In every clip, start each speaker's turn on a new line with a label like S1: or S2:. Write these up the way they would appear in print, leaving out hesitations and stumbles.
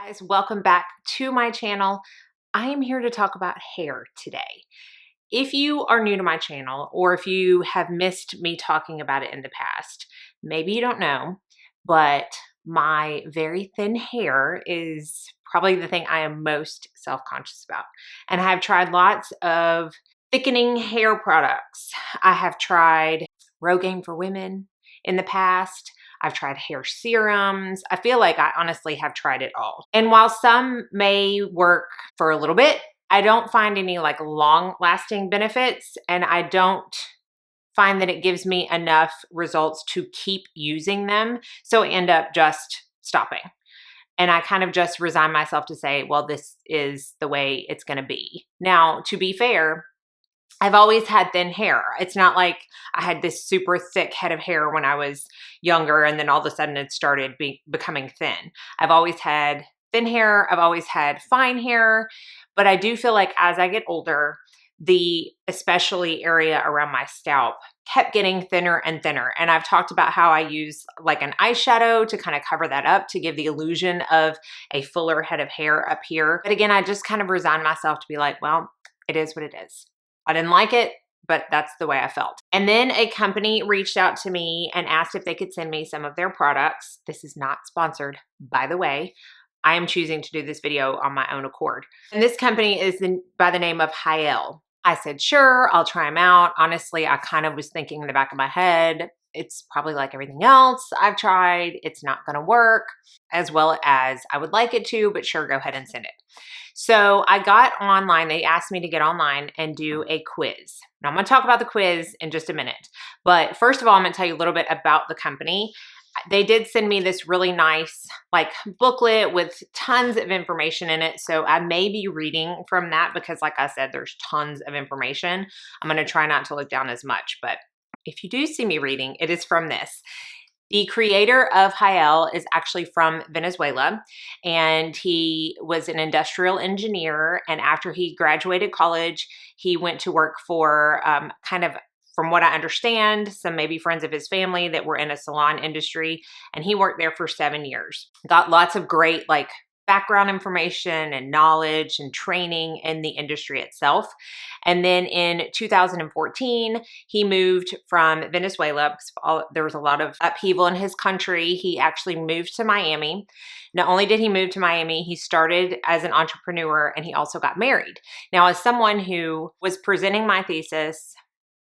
S1: Guys, welcome back to my channel. I am here to talk about hair today. If you are new to my channel or if you have missed me talking about it in the past, maybe you don't know, but my very thin hair is probably the thing I am most self-conscious about. And I've tried lots of thickening hair products. I have tried Rogaine for women in the past. I've tried hair serums. I feel like I honestly have tried it all. And while some may work for a little bit, I don't find any like long lasting benefits, and I don't find that it gives me enough results to keep using them. So I end up just stopping. And I kind of just resign myself to say, well, this is the way it's going to be. Now, to be fair, I've always had thin hair. It's not like I had this super thick head of hair when I was younger and then all of a sudden it started becoming thin. I've always had thin hair. I've always had fine hair. But I do feel like as I get older, the especially area around my scalp kept getting thinner and thinner. And I've talked about how I use like an eyeshadow to kind of cover that up to give the illusion of a fuller head of hair up here. But again, I just kind of resigned myself to be like, well, it is what it is. I didn't like it, but that's the way I felt. And then a company reached out to me and asked if they could send me some of their products. This is not sponsored, by the way. I am choosing to do this video on my own accord. And this company is by the name of Hyel. I said, sure, I'll try them out. Honestly, I kind of was thinking in the back of my head, it's probably like everything else I've tried. It's not going to work as well as I would like it to, but sure, go ahead and send it. So I got online. They asked me to get online and do a quiz. Now I'm going to talk about the quiz in just a minute. But first of all, I'm going to tell you a little bit about the company. They did send me this really nice like booklet with tons of information in it. So I may be reading from that because like I said, there's tons of information. I'm going to try not to look down as much, but if you do see me reading, it is from this. The creator of Hyel is actually from Venezuela, and he was an industrial engineer. And after he graduated college, he went to work for kind of, from what I understand, some maybe friends of his family that were in a salon industry. And he worked there for 7 years. Got lots of great like background information and knowledge and training in the industry itself. And then in 2014, he moved from Venezuela because there was a lot of upheaval in his country. He actually moved to Miami. Not only did he move to Miami, he started as an entrepreneur and he also got married. Now, as someone who was presenting my thesis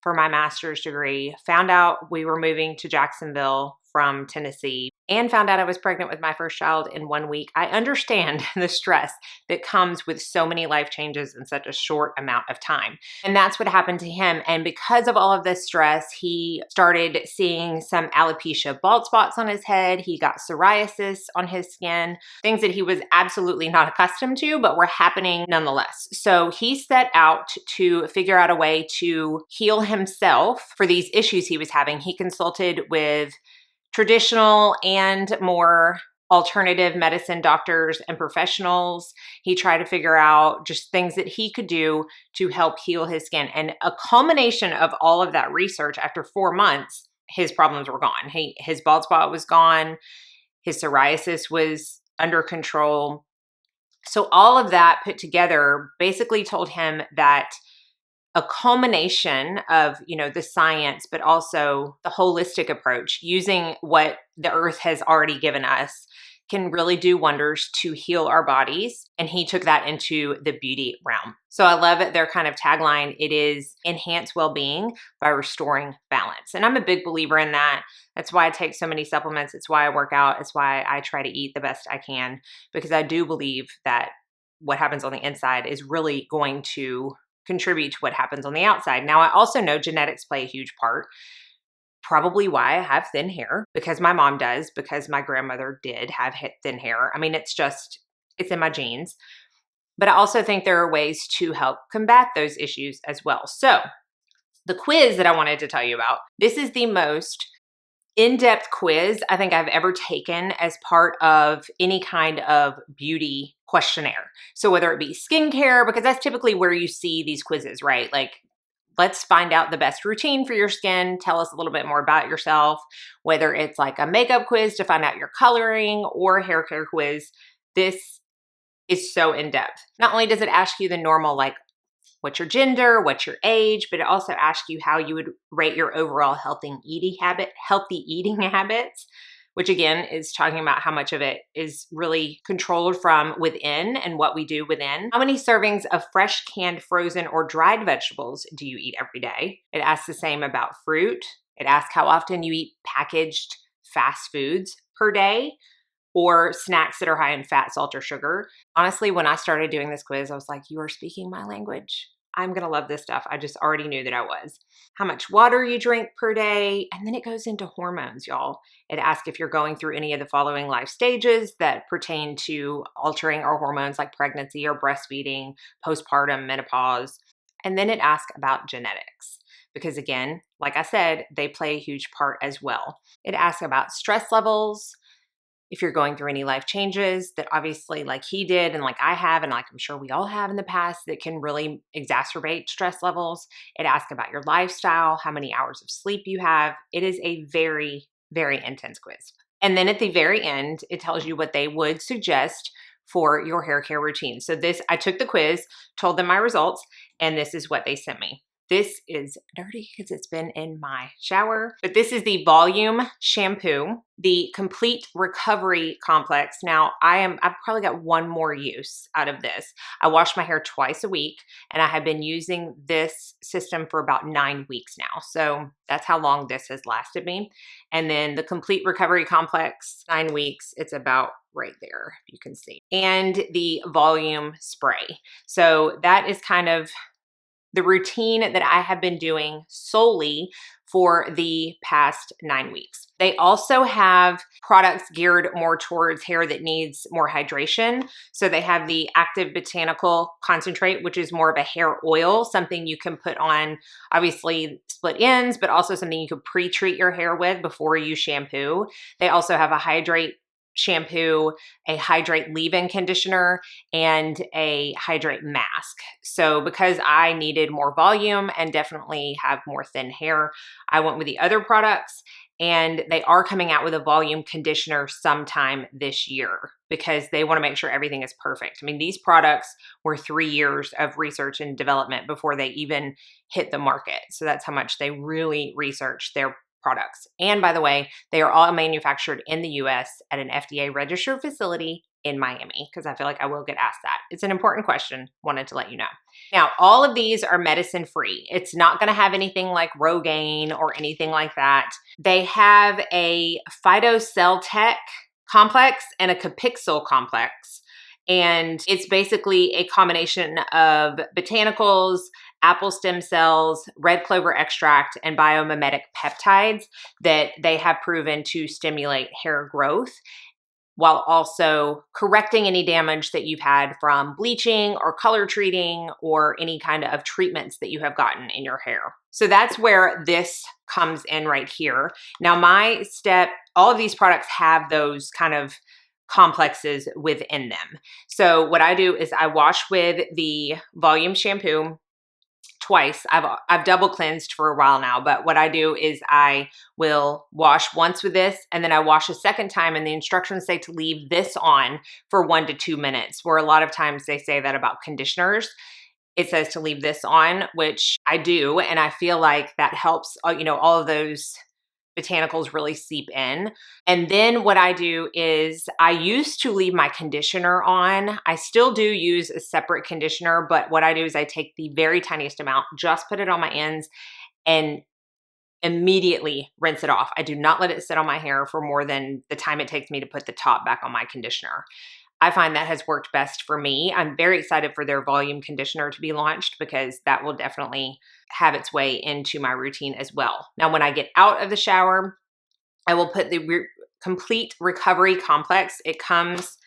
S1: for my master's degree, found out we were moving to Jacksonville from Tennessee, and found out I was pregnant with my first child in 1 week, I understand the stress that comes with so many life changes in such a short amount of time. And that's what happened to him. And because of all of this stress, he started seeing some alopecia bald spots on his head. He got psoriasis on his skin, things that he was absolutely not accustomed to, but were happening nonetheless. So he set out to figure out a way to heal himself for these issues he was having. He consulted with traditional and more alternative medicine doctors and professionals. He tried to figure out just things that he could do to help heal his skin. And a culmination of all of that research, after 4 months, his problems were gone. His bald spot was gone. His psoriasis was under control. So all of that put together basically told him that a culmination of, the science, but also the holistic approach using what the earth has already given us can really do wonders to heal our bodies. And he took that into the beauty realm. So I love it. Their kind of tagline, it is enhance well-being by restoring balance. And I'm a big believer in that. That's why I take so many supplements. It's why I work out. It's why I try to eat the best I can, because I do believe that what happens on the inside is really going to contribute to what happens on the outside. Now, I also know genetics play a huge part. Probably why I have thin hair, because my mom does, because my grandmother did have thin hair. I mean, it's in my genes. But I also think there are ways to help combat those issues as well. So the quiz that I wanted to tell you about, this is the most in-depth quiz I think I've ever taken as part of any kind of beauty questionnaire. So whether it be skincare, because that's typically where you see these quizzes, right? Like, let's find out the best routine for your skin. Tell us a little bit more about yourself, whether it's like a makeup quiz to find out your coloring or a hair care quiz. This is so in-depth. Not only does it ask you the normal, like, what's your gender, what's your age, but it also asks you how you would rate your overall healthy eating habits, which again is talking about how much of it is really controlled from within and what we do within. How many servings of fresh, canned, frozen, or dried vegetables do you eat every day? It asks the same about fruit. It asks how often you eat packaged fast foods per day, or snacks that are high in fat, salt, or sugar. Honestly, when I started doing this quiz, I was like, you are speaking my language. I'm gonna love this stuff. I just already knew that I was. How much water you drink per day. And then it goes into hormones, y'all. It asks if you're going through any of the following life stages that pertain to altering our hormones, like pregnancy or breastfeeding, postpartum, menopause. And then it asks about genetics, because again, like I said, they play a huge part as well. It asks about stress levels, if you're going through any life changes that obviously like he did and like I have and like I'm sure we all have in the past that can really exacerbate stress levels. It asks about your lifestyle, how many hours of sleep you have. It is a very, very intense quiz. And then at the very end, it tells you what they would suggest for your hair care routine. So I took the quiz, told them my results, and this is what they sent me. This is dirty because it's been in my shower, but this is the Volume Shampoo, the Complete Recovery Complex. Now, I've probably got one more use out of this. I wash my hair twice a week, and I have been using this system for about 9 weeks now. So that's how long this has lasted me. And then the Complete Recovery Complex, 9 weeks, it's about right there, you can see. And the Volume Spray. So that is kind of the routine that I have been doing solely for the past 9 weeks. They also have products geared more towards hair that needs more hydration. So they have the Active Botanical Concentrate, which is more of a hair oil, something you can put on, obviously split ends, but also something you could pre-treat your hair with before you shampoo. They also have a Hydrate shampoo, a Hydrate leave-in conditioner, and a Hydrate mask. So because I needed more volume and definitely have more thin hair, I went with the other products, and they are coming out with a volume conditioner sometime this year because they want to make sure everything is perfect. I mean, these products were 3 years of research and development before they even hit the market. So that's how much they really researched their products. And by the way, they are all manufactured in the US at an FDA registered facility in Miami, because I feel like I will get asked that. It's an important question. Wanted to let you know. Now, all of these are medicine free. It's not going to have anything like Rogaine or anything like that. They have a phytocell complex and a capixyl complex. And it's basically a combination of botanicals, apple stem cells, red clover extract, and biomimetic peptides that they have proven to stimulate hair growth while also correcting any damage that you've had from bleaching or color treating or any kind of treatments that you have gotten in your hair. So that's where this comes in right here. Now, all of these products have those kind of complexes within them. So what I do is I wash with the Volume Shampoo twice. I've double cleansed for a while now, but what I do is I will wash once with this and then I wash a second time, and the instructions say to leave this on for 1 to 2 minutes, where a lot of times they say that about conditioners. It says to leave this on, which I do, and I feel like that helps, all of those botanicals really seep in. And then what I do is I used to leave my conditioner on. I still do use a separate conditioner, but what I do is I take the very tiniest amount, just put it on my ends, and immediately rinse it off. I do not let it sit on my hair for more than the time it takes me to put the top back on my conditioner. I find that has worked best for me. I'm very excited for their volume conditioner to be launched because that will definitely have its way into my routine as well. Now, when I get out of the shower, I will put the Complete Recovery Complex. It comes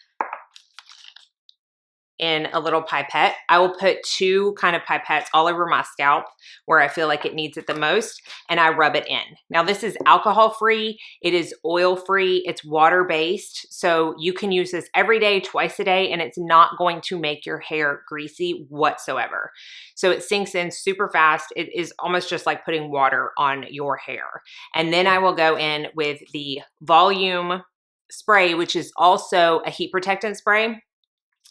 S1: in a little pipette. I will put 2 kind of pipettes all over my scalp where I feel like it needs it the most, and I rub it in. Now, this is alcohol-free, it is oil-free, it's water-based, so you can use this every day, twice a day, and it's not going to make your hair greasy whatsoever. So it sinks in super fast. It is almost just like putting water on your hair. And then I will go in with the Volume Spray, which is also a heat protectant spray.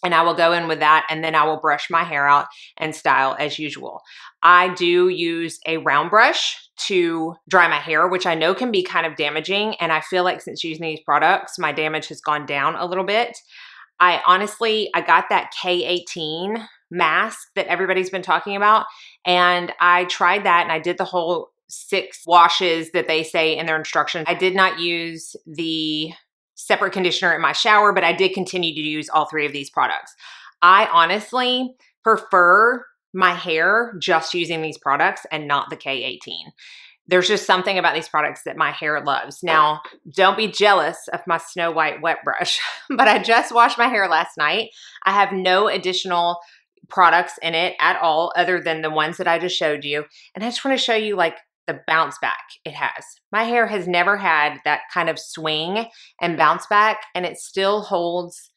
S1: and I will go in with that, and then I will brush my hair out and style as usual. I do use a round brush to dry my hair, which I know can be kind of damaging, and I feel like since using these products, my damage has gone down a little bit. I got that K18 mask that everybody's been talking about, and I tried that, and I did the whole 6 washes that they say in their instructions. I did not use the separate conditioner in my shower, but I did continue to use all 3 of these products. I honestly prefer my hair just using these products and not the K18. There's just something about these products that my hair loves. Now, don't be jealous of my Snow White wet brush, but I just washed my hair last night. I have no additional products in it at all other than the ones that I just showed you. And I just want to show you like the bounce back it has. My hair has never had that kind of swing and bounce back, and it still holds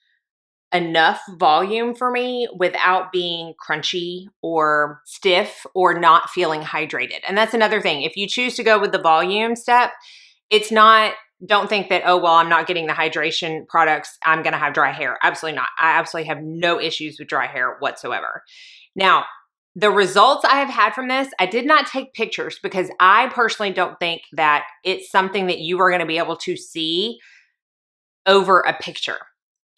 S1: enough volume for me without being crunchy or stiff or not feeling hydrated. And that's another thing. If you choose to go with the volume step, it's not, don't think that, oh, well, I'm not getting the hydration products, I'm going to have dry hair. Absolutely not. I absolutely have no issues with dry hair whatsoever. Now, the results I have had from this, I did not take pictures because I personally don't think that it's something that you are going to be able to see over a picture.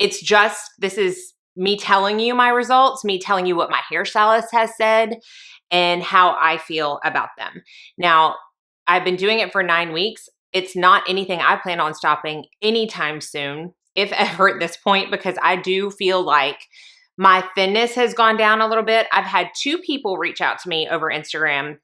S1: It's just, this is me telling you my results, me telling you what my hairstylist has said and how I feel about them. Now, I've been doing it for 9 weeks. It's not anything I plan on stopping anytime soon, if ever at this point, because I do feel like my thinness has gone down a little bit. I've had 2 people reach out to me over Instagram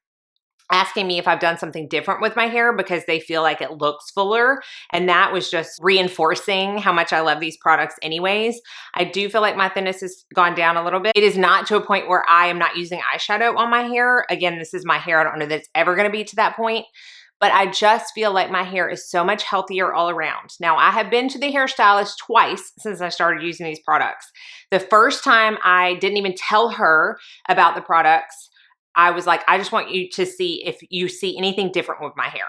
S1: asking me if I've done something different with my hair because they feel like it looks fuller. And that was just reinforcing how much I love these products anyways. I do feel like my thinness has gone down a little bit. It is not to a point where I am not using eyeshadow on my hair. Again, this is my hair. I don't know that it's ever going to be to that point. But I just feel like my hair is so much healthier all around. Now, I have been to the hairstylist twice since I started using these products. The first time I didn't even tell her about the products. I was like, I just want you to see if you see anything different with my hair.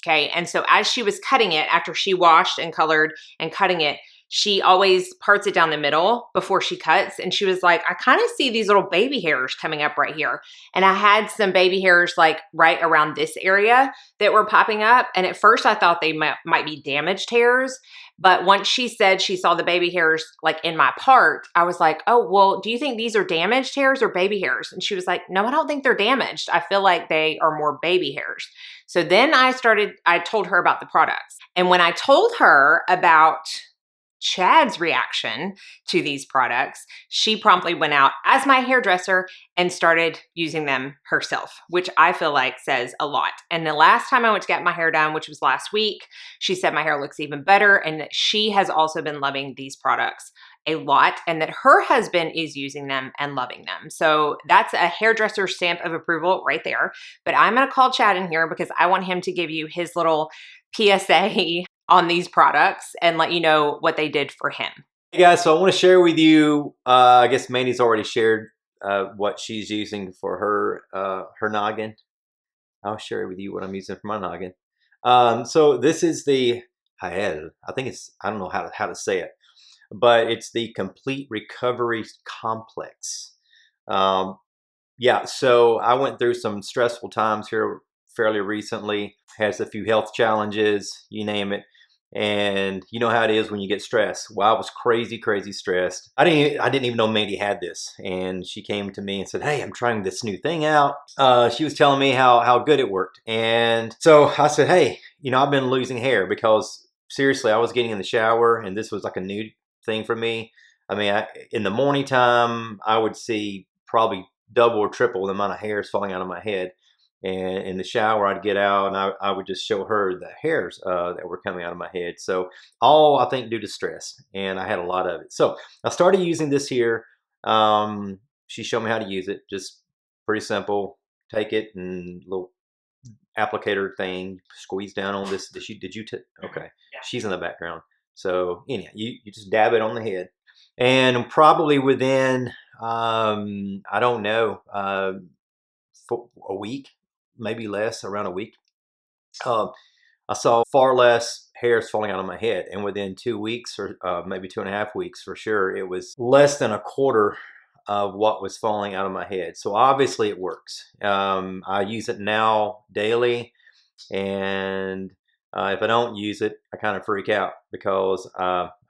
S1: Okay. And so as she was cutting it, after she washed and colored and cutting it, she always parts it down the middle before she cuts. And she was like, I kind of see these little baby hairs coming up right here. And I had some baby hairs like right around this area that were popping up. And at first I thought they might be damaged hairs. But once she said she saw the baby hairs like in my part, I was like, oh, well, do you think these are damaged hairs or baby hairs? And she was like, no, I don't think they're damaged. I feel like they are more baby hairs. So then I told her about the products. And when I told her about Chad's reaction to these products, she promptly went out as my hairdresser and started using them herself, which I feel like says a lot. And the last time I went to get my hair done, which was last week, she said my hair looks even better and that she has also been loving these products a lot and that her husband is using them and loving them. So that's a hairdresser stamp of approval right there. But I'm going to call Chad in here because I want him to give you his little PSA on these products and let you know what they did for him.
S2: Hey guys, so I want to share with you, I guess Mandy's already shared what she's using for her noggin. I'll share with you what I'm using for my noggin. So this is the Hael. I think it's, I don't know how to say it, but it's the Complete Recovery Complex. Yeah, so I went through some stressful times here fairly recently, has a few health challenges, you name it. And you know how it is when you get stressed. Well, I was crazy stressed. I didn't even know Mandy had this. And she came to me and said, hey, I'm trying this new thing out. She was telling me how good it worked. And so I said, hey, you know, I've been losing hair because seriously, I was getting in the shower and this was like a new thing for me. I mean, in the morning time, I would see probably double or triple the amount of hairs falling out of my head. And in the shower, I'd get out and I would just show her the hairs that were coming out of my head. So all I think due to stress, and I had a lot of it. So I started using this here. She showed me how to use it. Just pretty simple. Take it and little applicator thing, squeeze down on this. Okay, yeah. She's in the background. So anyhow, you just dab it on the head, and probably within I don't know, for a week. Maybe less, around a week. I saw far less hairs falling out of my head. And within 2 weeks, or maybe 2.5 weeks for sure, it was less than a quarter of what was falling out of my head. So obviously it works. I use it now daily, and if I don't use it, I kind of freak out because,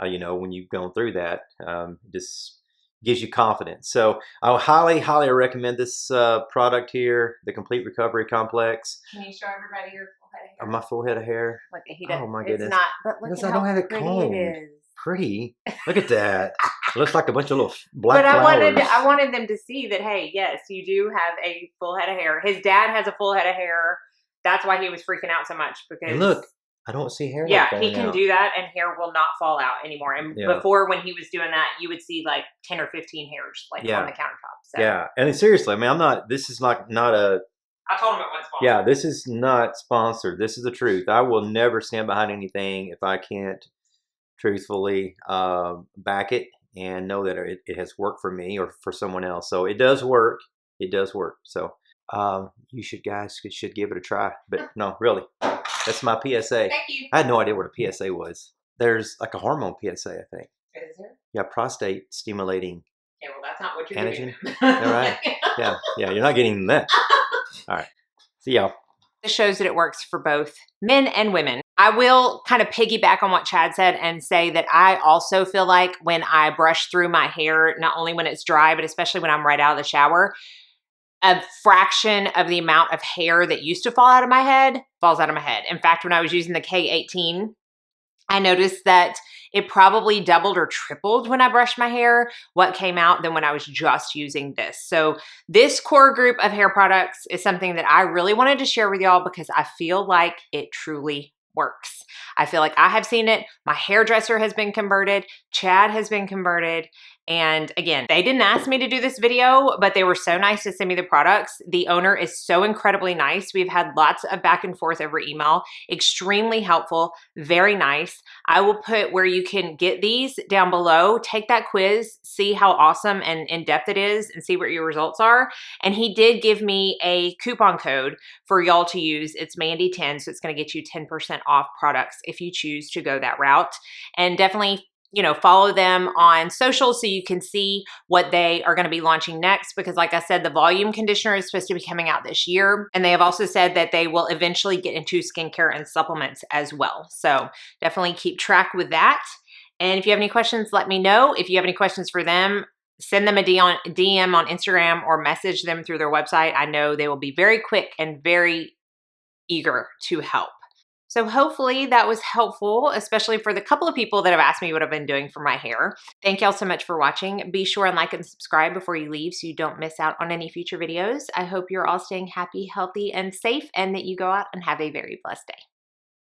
S2: you know, when you've gone through that, it just gives you confidence. So I highly, highly recommend this product here, the Complete Recovery Complex.
S1: Can you show everybody your full head of hair?
S2: My full head of hair.
S1: Look,
S2: Oh my goodness.
S1: It's not, but look
S2: because
S1: at
S2: I
S1: how
S2: don't have it
S1: pretty
S2: combed.
S1: it is.
S2: Pretty. Look at that. It looks like a bunch of little black
S1: But
S2: flowers.
S1: I wanted them to see that, hey, yes, you do have a full head of hair. His dad has a full head of hair. That's why he was freaking out so much, because
S2: And look, I don't see hair.
S1: Yeah,
S2: falling
S1: he can
S2: out.
S1: do that, and hair will not fall out anymore. And before, when he was doing that, you would see like 10 or 15 hairs like on the countertop. So.
S2: Yeah, and seriously, I mean, I'm not. This is not a.
S1: I told him it wasn't sponsored.
S2: Yeah, this is not sponsored. This is the truth. I will never stand behind anything if I can't truthfully back it and know that it has worked for me or for someone else. So it does work. It does work. So you guys should give it a try. But no, really, that's my PSA.
S1: Thank you.
S2: I had no idea what a PSA was. There's like a hormone PSA, I think.
S1: Is there?
S2: Yeah, prostate stimulating.
S1: Yeah, well, that's not what you're
S2: antigen.
S1: doing.
S2: All right. Yeah, you're not getting that. All right. See y'all.
S1: This shows that it works for both men and women. I will kind of piggyback on what Chad said and say that I also feel like when I brush through my hair, not only when it's dry, but especially when I'm right out of the shower, a fraction of the amount of hair that used to fall out of my head falls out of my head. In fact, when I was using the K18, I noticed that it probably doubled or tripled when I brushed my hair what came out than when I was just using this. So this core group of hair products is something that I really wanted to share with y'all because I feel like it truly works. I feel like I have seen it. My hairdresser has been converted. Chad has been converted. And again, they didn't ask me to do this video, but they were so nice to send me the products. The owner is so incredibly nice. We've had lots of back and forth over email. Extremely helpful, very nice. I will put where you can get these down below. Take that quiz, see how awesome and in-depth it is, and see what your results are. And he did give me a coupon code for y'all to use. It's Mandy10, so it's going to get you 10% off products if you choose to go that route. And definitely, you know, follow them on social so you can see what they are going to be launching next, because like I said, the volume conditioner is supposed to be coming out this year. And they have also said that they will eventually get into skincare and supplements as well. So definitely keep track with that. And if you have any questions, let me know. If you have any questions for them, send them a DM on Instagram or message them through their website. I know they will be very quick and very eager to help. So hopefully that was helpful, especially for the couple of people that have asked me what I've been doing for my hair. Thank y'all so much for watching. Be sure and like and subscribe before you leave so you don't miss out on any future videos. I hope you're all staying happy, healthy, and safe, and that you go out and have a very blessed day.